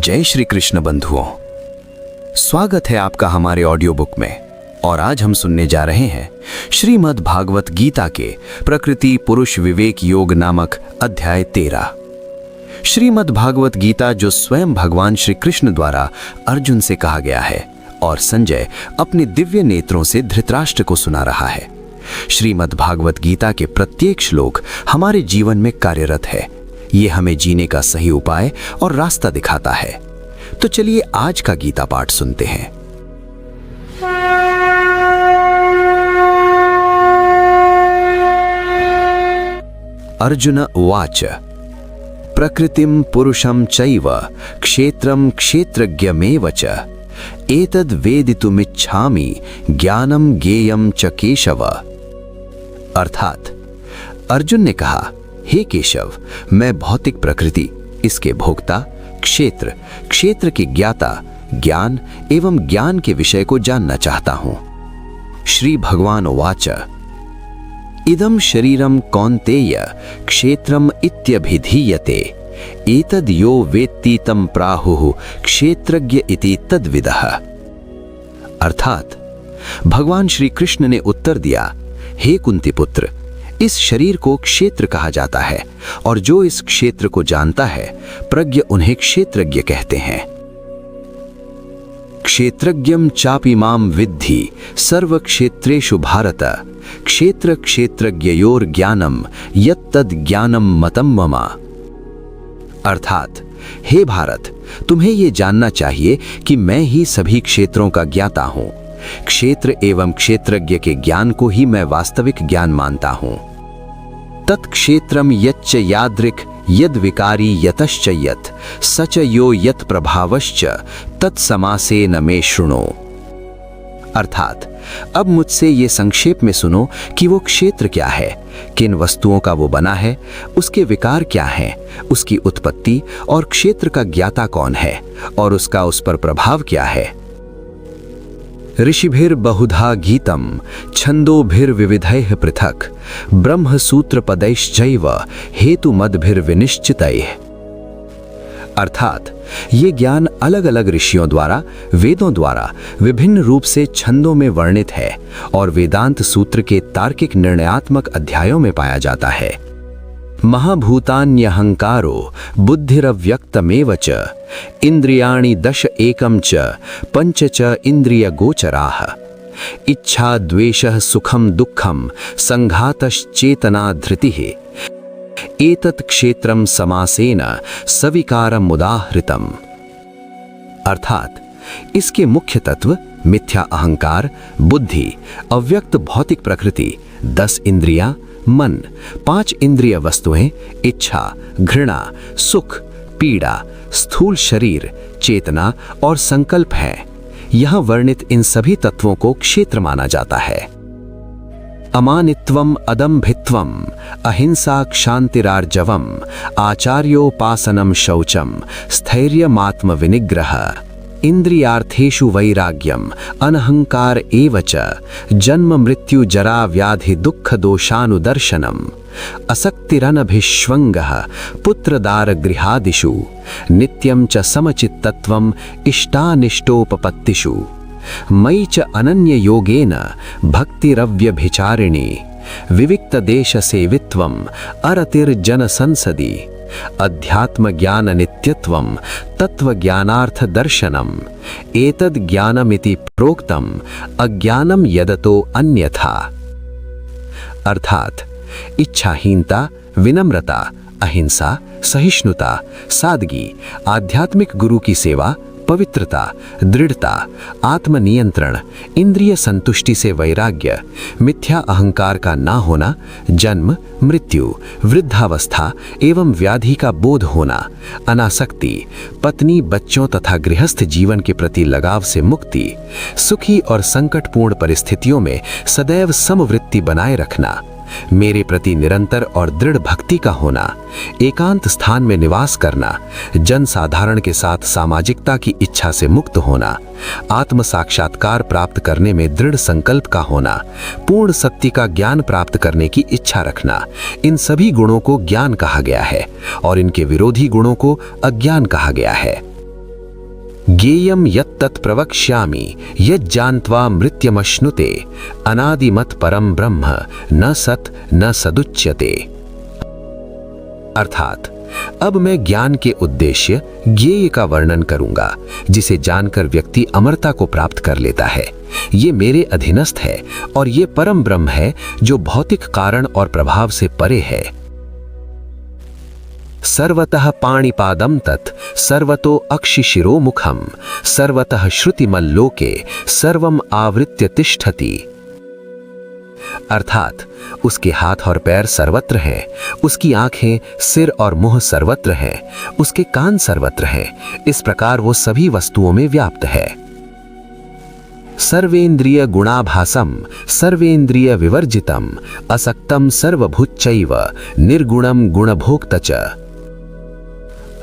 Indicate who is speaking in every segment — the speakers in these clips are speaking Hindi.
Speaker 1: जय श्री कृष्ण बंधुओं, स्वागत है आपका हमारे ऑडियो बुक में। और आज हम सुनने जा रहे हैं श्रीमद् भागवत गीता के प्रकृति पुरुष विवेक योग नामक अध्याय 13। श्रीमद् भागवत गीता जो स्वयं भगवान श्री कृष्ण द्वारा अर्जुन से कहा गया है और संजय अपने दिव्य नेत्रों से धृतराष्ट्र को सुना रहा है। श्रीमद् भागवत गीता के प्रत्येक श्लोक हमारे जीवन में कार्यरत है। ये हमें जीने का सही उपाय और रास्ता दिखाता है। तो चलिए आज का गीता पाठ सुनते हैं। अर्जुन उवाच प्रकृतिं पुरुषं चैव क्षेत्रं क्षेत्रज्ञमेव च एतद् वेदितुमिच्छामि ज्ञानं ज्ञेयं च केशव। अर्थात अर्जुन ने कहा, हे केशव, मैं भौतिक प्रकृति, इसके भोक्ता, क्षेत्र, क्षेत्र के ज्ञाता, ज्ञान एवं ज्ञान के विषय को जानना चाहता हूं। श्री भगवान उवाच इदं शरीरं कौन्तेय क्षेत्रम् इत्यभिधीयते एतद् यो वेत्ति तं प्राहुः क्षेत्रज्ञ इति तद्विदः। अर्थात भगवान श्री कृष्ण ने उत्तर दिया, हे कुंती पुत्र, इस शरीर को क्षेत्र कहा जाता है और जो इस क्षेत्र को जानता है प्रज्ञ उन्हें क्षेत्रज्ञ कहते हैं। क्षेत्रज्ञं चापि मां विद्धि सर्व क्षेत्रेषु भारत क्षेत्र क्षेत्रज्ञयोर ज्ञानम यत्तद् ज्ञानम मतम मम। अर्थात हे भारत, तुम्हें ये जानना चाहिए कि मैं ही सभी क्षेत्रों का ज्ञाता हूं। क्षेत्र एवं क्षेत्रज्ञ के ज्ञान को ही मैं वास्तविक ज्ञान मानता हूं। तत्क्षेत्रम यच्च यादृक् यद विकारी यतश्च यत् सच यो यत् प्रभावश्च तत्समासेन मे शृणो। अर्थात अब मुझसे ये संक्षेप में सुनो कि वो क्षेत्र क्या है, किन वस्तुओं का वो बना है, उसके विकार क्या हैं, उसकी उत्पत्ति और क्षेत्र का ज्ञाता कौन है और उसका उस पर प्रभाव क्या है। ऋषिभिर्बहुधा गीतम छंदोभिर्विविधैः पृथक् ब्रह्मसूत्रपदैश्चैव हेतुमद्भिर्विनिश्चितैः। अर्थात ये ज्ञान अलग अलग ऋषियों द्वारा, वेदों द्वारा विभिन्न रूप से छंदों में वर्णित है और वेदांत सूत्र के तार्किक निर्णयात्मक अध्यायों में पाया जाता है। महाभूतान्यहंकारो बुद्धिरव्यक्तमेव च इंद्रियाणि दश एकम च पंच च इंद्रिय गोचराः इच्छा द्वेषः सुखम दुःखम संघातश्चेतना धृतिः एतत् क्षेत्रम समासेन सविकारम उदाहृतम्। अर्थात इसके मुख्य तत्व मिथ्या अहंकार, बुद्धि, अव्यक्त भौतिक प्रकृति, 10 इंद्रियां, मन, 5 इंद्रिय वस्तुएं, इच्छा, घृणा, सुख, पीड़ा, स्थूल शरीर, चेतना और संकल्प हैं। यहां वर्णित इन सभी तत्वों को क्षेत्र माना जाता है। अमानित्वम अदम्भित्वम अहिंसा क्षान्तिरार्जवम आचार्योपासनम शौचम स्थैर्यमात्म विनिग्रह इंद्रियार्थेषु वैराग्यम अनहंकार एव च जन्म मृत्यु जरा व्याधि दुःख दोषानुदर्शनम असक्तिरनभिष्वंगः पुत्रदार गृहादिषु नित्यं च समचित्तत्वम इष्टानिष्टोपपत्तिषु मयि च अनन्य योगेन भक्तिरव्यभिचारिणी विविक्त देश सेवित्वम अरतिर्जन संसदि अध्यात्म ज्ञान नित्यत्वम तत्व ज्ञानार्थ दर्शनम एतद् ज्ञानमिति प्रोक्तम अज्ञानम यदतो अन्यथा। अर्थात इच्छाहीनता, विनम्रता, अहिंसा, सहिष्णुता, सादगी, आध्यात्मिक गुरु की सेवा, पवित्रता, दृढ़ता, आत्मनियंत्रण, इंद्रिय संतुष्टि से वैराग्य, मिथ्या अहंकार का ना होना, जन्म, मृत्यु, वृद्धावस्था एवं व्याधि का बोध होना, अनासक्ति, पत्नी, बच्चों तथा गृहस्थ जीवन के प्रति लगाव से मुक्ति, सुखी और संकटपूर्ण परिस्थितियों में सदैव समवृत्ति बनाए रखना, मेरे प्रति निरंतर और दृढ़ भक्ति का होना, एकांत स्थान में निवास करना, जन साधारण के साथ सामाजिकता की इच्छा से मुक्त होना, आत्म साक्षात्कार प्राप्त करने में दृढ़ संकल्प का होना, पूर्ण सत्य का ज्ञान प्राप्त करने की इच्छा रखना, इन सभी गुणों को ज्ञान कहा गया है और इनके विरोधी गुणों को अज्ञान कहा गया है। ज्ञेयं यत्तत् प्रवक्ष्यामि यज्जान्त्वा मृत्युमश्नुते अनादिमत् परम ब्रह्म न सत् न सदुच्यते। अर्थात अब मैं ज्ञान के उद्देश्य ज्ञेय का वर्णन करूंगा, जिसे जानकर व्यक्ति अमरता को प्राप्त कर लेता है। ये मेरे अधीनस्थ है और ये परम ब्रह्म है जो भौतिक कारण और प्रभाव से परे है। सर्वतः पाणिपादं तत् सर्वतो अक्षिशिरो मुखम सर्वतः श्रुतिमल्लोके सर्वम आवृत्य तिष्ठति। अर्थात उसके हाथ और पैर सर्वत्र हैं, उसकी आंखें, सिर और मुंह सर्वत्र हैं, उसके कान सर्वत्र हैं। इस प्रकार वो सभी वस्तुओं में व्याप्त है। सर्वेंद्रिय गुणाभासम सर्वेंद्रिय विवर्जितम असक्तम सर्वभूतचैव निर्गुणम गुणभोक्त च।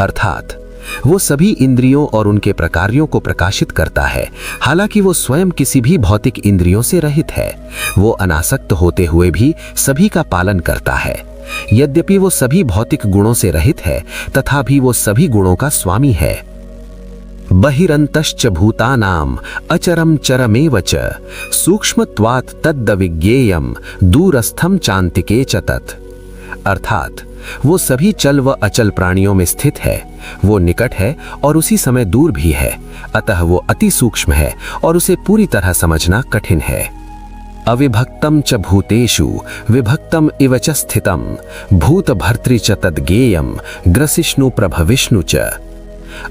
Speaker 1: अर्थात वो सभी इंद्रियों और उनके प्रकारों को प्रकाशित करता है, हालांकि वो स्वयं किसी भी भौतिक इंद्रियों से रहित है। वो अनासक्त होते हुए भी सभी का पालन करता है। यद्यपि वो सभी भौतिक गुणों से रहित है, तथापि वो सभी गुणों का स्वामी है। बहिरंतश्च भूतानाम अचरम चरमेव च सूक्ष्मत्वात् तद्विज्ञेयम दूरस्थम चान्तिके च तत्। अर्थात वो सभी चल व अचल प्राणियों में स्थित है, वो निकट है और उसी समय दूर भी है, अतः वो अति सूक्ष्म है और उसे पूरी तरह समझना कठिन है। अविभक्तम च भूतेषु विभक्तम इव च स्थितम भूत भर्तृ च तद्गेयम ग्रसिष्णु प्रभविष्णु च।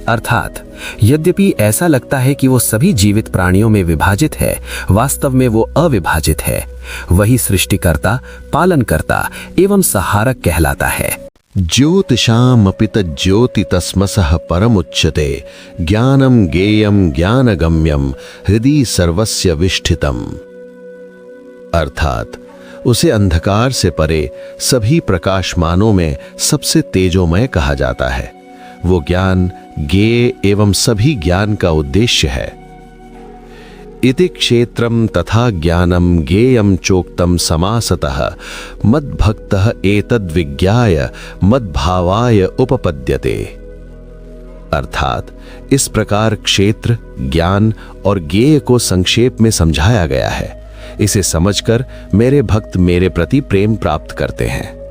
Speaker 1: अर्थात यद्यपि ऐसा लगता है कि वो सभी जीवित प्राणियों में विभाजित है, वास्तव में वो अविभाजित है। वही सृष्टिकर्ता, पालनकर्ता एवं सहारक कहलाता है।
Speaker 2: ज्योतिषामपि तज्ज्योति तस्मसः परमुच्यते ज्ञानं ज्ञेयं ज्ञानगम्यं हृदि सर्वस्य विष्ठितम्। अर्थात उसे अंधकार से परे सभी प्रकाशमानों में सबसे तेजोमय कहा जाता है। वो ज्ञान, ज्ञेय एवं सभी ज्ञान का उद्देश्य है। इति क्षेत्रम तथा ज्ञानम ज्ञेयम चोक्तम समासतः मद्भक्तः एतद्विज्ञाय मद्भावाय उपपद्यते। अर्थात इस प्रकार क्षेत्र, ज्ञान और ज्ञेय को संक्षेप में समझाया गया है। इसे समझकर मेरे भक्त मेरे प्रति प्रेम प्राप्त करते हैं।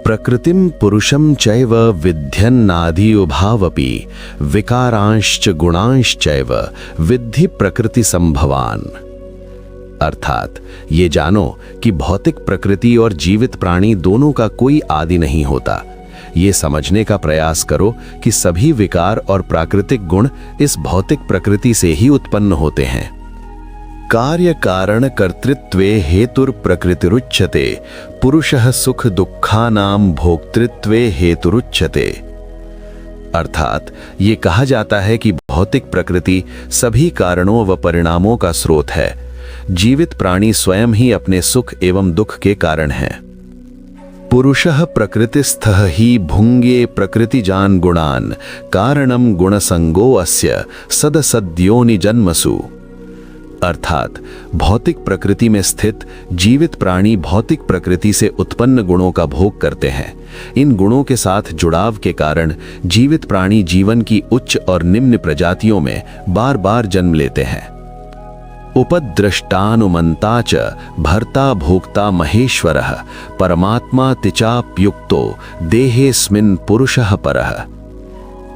Speaker 2: प्रकृतिम पुरुषम चैव विध्यन्नादि उभावपि विकारांश्च गुणांश्चैव विद्धि प्रकृति संभवान। अर्थात ये जानो कि भौतिक प्रकृति और जीवित प्राणी दोनों का कोई आदि नहीं होता। ये समझने का प्रयास करो कि सभी विकार और प्राकृतिक गुण इस भौतिक प्रकृति से ही उत्पन्न होते हैं। कार्य कारण कर्तृत्वे हेतुर प्रकृतिरुच्यते पुरुषः सुख दुखानाम भोक्तृत्वे हेतुरुच्यते। अर्थात ये कहा जाता है कि भौतिक प्रकृति सभी कारणों व परिणामों का स्रोत है। जीवित प्राणी स्वयं ही अपने सुख एवं दुख के कारण हैं। पुरुषः प्रकृतिस्थः ही भुंगे प्रकृतिजान गुणान कारणम गुणसंगो अस्य सदसद्योनि जन्मसु। अर्थात भौतिक प्रकृति में स्थित जीवित प्राणी भौतिक प्रकृति से उत्पन्न गुणों का भोग करते हैं। इन गुणों के साथ जुड़ाव के कारण जीवित प्राणी जीवन की उच्च और निम्न प्रजातियों में बार बार जन्म लेते हैं। उपद्रष्टानुमंता च भर्ता भोक्ता महेश्वरः परमात्मा तिचाप्युक्तो देहेस्मिन् पुरुषः परः।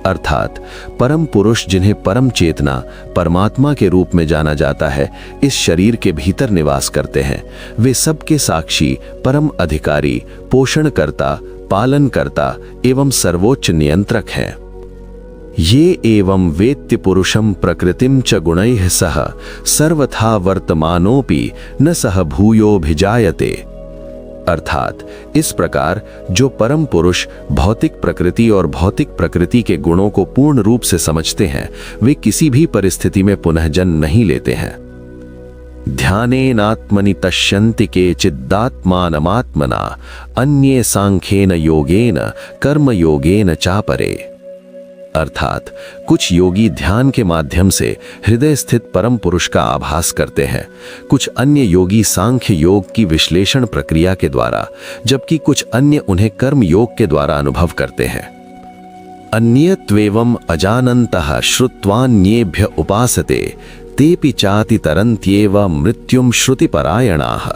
Speaker 2: अर्थात परम पुरुष जिन्हें परम चेतना परमात्मा के रूप में जाना जाता है, इस शरीर के भीतर निवास करते हैं। वे सबके साक्षी, परम अधिकारी, पोषणकर्ता, पालनकर्ता एवं सर्वोच्च नियंत्रक हैं। ये एवं वेत्ति पुरुषम प्रकृतिम च गुणैः सह सर्वथा वर्तमानोपि न सह भूयोभिजायते। अर्थात इस प्रकार जो परम पुरुष भौतिक प्रकृति और भौतिक प्रकृति के गुणों को पूर्ण रूप से समझते हैं, वे किसी भी परिस्थिति में पुनः जन्म नहीं लेते हैं। ध्यानेनात्मनि तश्यन्ति केचिदात्मानमात्मना अन्ये सांख्येन योगेन कर्म योगेन चापरे। अर्थात कुछ योगी ध्यान के माध्यम से हृदय स्थित परम पुरुष का आभास करते हैं, कुछ अन्य योगी सांख्य योग की विश्लेषण प्रक्रिया के द्वारा, जबकि कुछ अन्य उन्हें कर्म योग के द्वारा अनुभव करते हैं। अन्यत्वेवम् अजानन्तः श्रुत्वान्येभ्य उपासते तेपि चाति तरन्त्येव मृत्युम श्रुतिपरायणाः।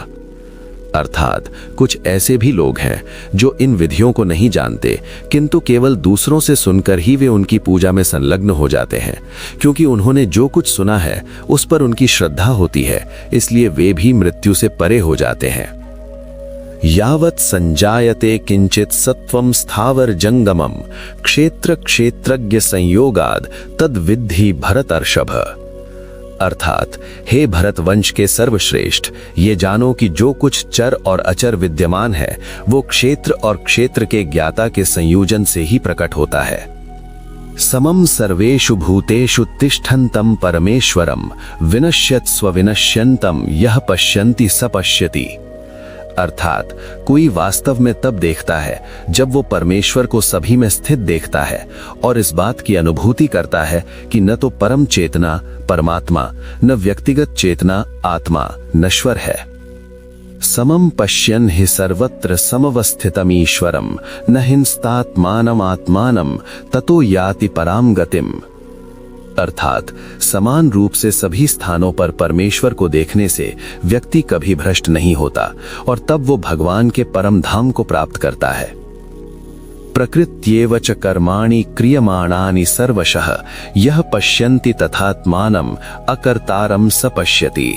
Speaker 2: अर्थात कुछ ऐसे भी लोग हैं जो इन विधियों को नहीं जानते, किंतु केवल दूसरों से सुनकर ही वे उनकी पूजा में संलग्न हो जाते हैं। क्योंकि उन्होंने जो कुछ सुना है उस पर उनकी श्रद्धा होती है, इसलिए वे भी मृत्यु से परे हो जाते हैं। यावत् संजायते किंचित सत्वं स्थावर जंगमम क्षेत्र क्षेत्रज्ञ संयोगाद तद विद्धि भरतर्षभ। अर्थात हे भरत वंश के सर्वश्रेष्ठ, ये जानो कि जो कुछ चर और अचर विद्यमान है वो क्षेत्र और क्षेत्र के ज्ञाता के संयोजन से ही प्रकट होता है। समम सर्वेषु भूतेषु तिष्ठन्तं परमेश्वरम विनश्यत् स्वविनश्यन्तं यह पश्यन्ति स पश्यति। अर्थात कोई वास्तव में तब देखता है जब वो परमेश्वर को सभी में स्थित देखता है और इस बात की अनुभूति करता है कि न तो परम चेतना परमात्मा, न व्यक्तिगत चेतना आत्मा नश्वर है। समम पश्यन् हि सर्वत्र समवस्थितम् ईश्वरम न हिंस्तात्मानम् आत्मानम् ततो याति पराम गतिम। अर्थात समान रूप से सभी स्थानों पर परमेश्वर को देखने से व्यक्ति कभी भ्रष्ट नहीं होता और तब वो भगवान के परम धाम को प्राप्त करता है। प्रकृत्येव च कर्माणि क्रियमाणानि सर्वशः यह पश्यन्ति तथात्मानम् अकर्तारं स पश्यति।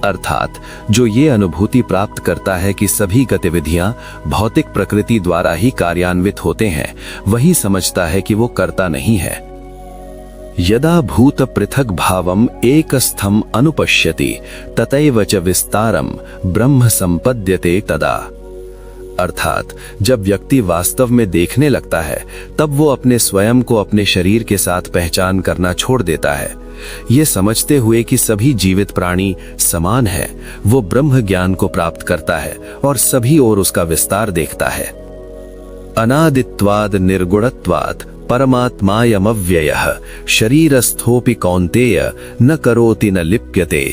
Speaker 2: अर्थात जो ये अनुभूति प्राप्त करता है कि सभी गतिविधियां भौतिक प्रकृति द्वारा ही कार्यान्वित होते हैं, वही समझता है कि वो कर्ता नहीं है। यदा भूत पृथक भावम एकस्थम अनुपश्यति ततैव च विस्तारम ब्रह्म संपद्यते तदा। अर्थात जब व्यक्ति वास्तव में देखने लगता है तब वो अपने स्वयं को अपने शरीर के साथ पहचान करना छोड़ देता है। ये समझते हुए कि सभी जीवित प्राणी समान है, वो ब्रह्म ज्ञान को प्राप्त करता है और सभी ओर उसका विस्तार देखता है। अनादित्वाद निर्गुणत्वात् परमात्मायमव्ययः शरीरस्थोपि कौन्तेय न करोति न लिप्यते।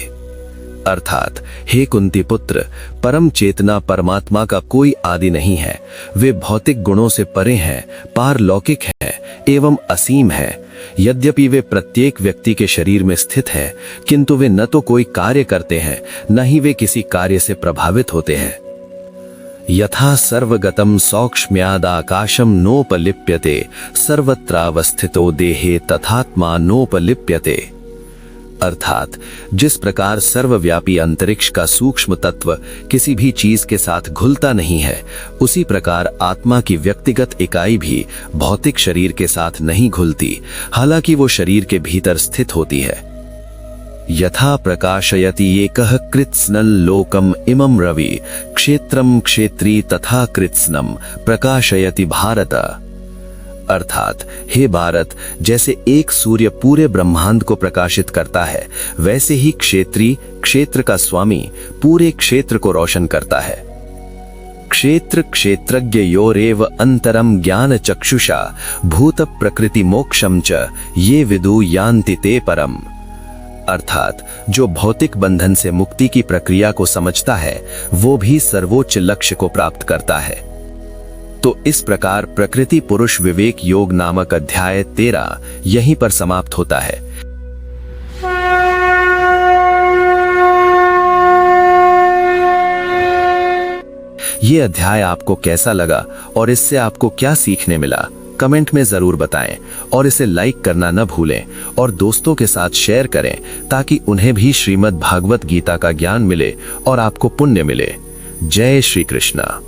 Speaker 2: अर्थात हे कुंती पुत्र, परम चेतना परमात्मा का कोई आदि नहीं है। वे भौतिक गुणों से परे हैं, पारलौकिक हैं एवं असीम हैं। यद्यपि वे प्रत्येक व्यक्ति के शरीर में स्थित हैं, किंतु वे न तो कोई कार्य करते हैं न ही वे किसी कार्य से प्रभावित होते हैं। यथा सर्वगतम सौक्ष्म्यादाकाशम नोपलिप्यते सर्वत्रावस्थितो देहे तथात्मा नोपलिप्यते। अर्थात जिस प्रकार सर्वव्यापी अंतरिक्ष का सूक्ष्म तत्व किसी भी चीज के साथ घुलता नहीं है, उसी प्रकार आत्मा की व्यक्तिगत इकाई भी भौतिक शरीर के साथ नहीं घुलती, हालांकि वो शरीर के भीतर स्थित होती है। यथा प्रकाशयति एकः कृत्स्नं लोकम इमं रवि क्षेत्रम क्षेत्री तथा कृत्स्नं प्रकाशयति भारत। अर्थात हे भारत, जैसे एक सूर्य पूरे ब्रह्मांड को प्रकाशित करता है, वैसे ही क्षेत्री क्षेत्र का स्वामी पूरे क्षेत्र को रोशन करता है। क्षेत्र क्षेत्रज्ञ योरेव अंतरम ज्ञान चक्षुषा भूत प्रकृति मोक्षम च ये विदु यान्ति ते परम। अर्थात जो भौतिक बंधन से मुक्ति की प्रक्रिया को समझता है वो भी सर्वोच्च लक्ष्य को प्राप्त करता है। तो इस प्रकार प्रकृति पुरुष विवेक योग नामक अध्याय 13 यहीं पर समाप्त होता है। ये अध्याय आपको कैसा लगा और इससे आपको क्या सीखने मिला, कमेंट में जरूर बताएं और इसे लाइक करना न भूलें और दोस्तों के साथ शेयर करें ताकि उन्हें भी श्रीमद् भागवत गीता का ज्ञान मिले और आपको पुण्य मिले। जय श्री कृष्णा।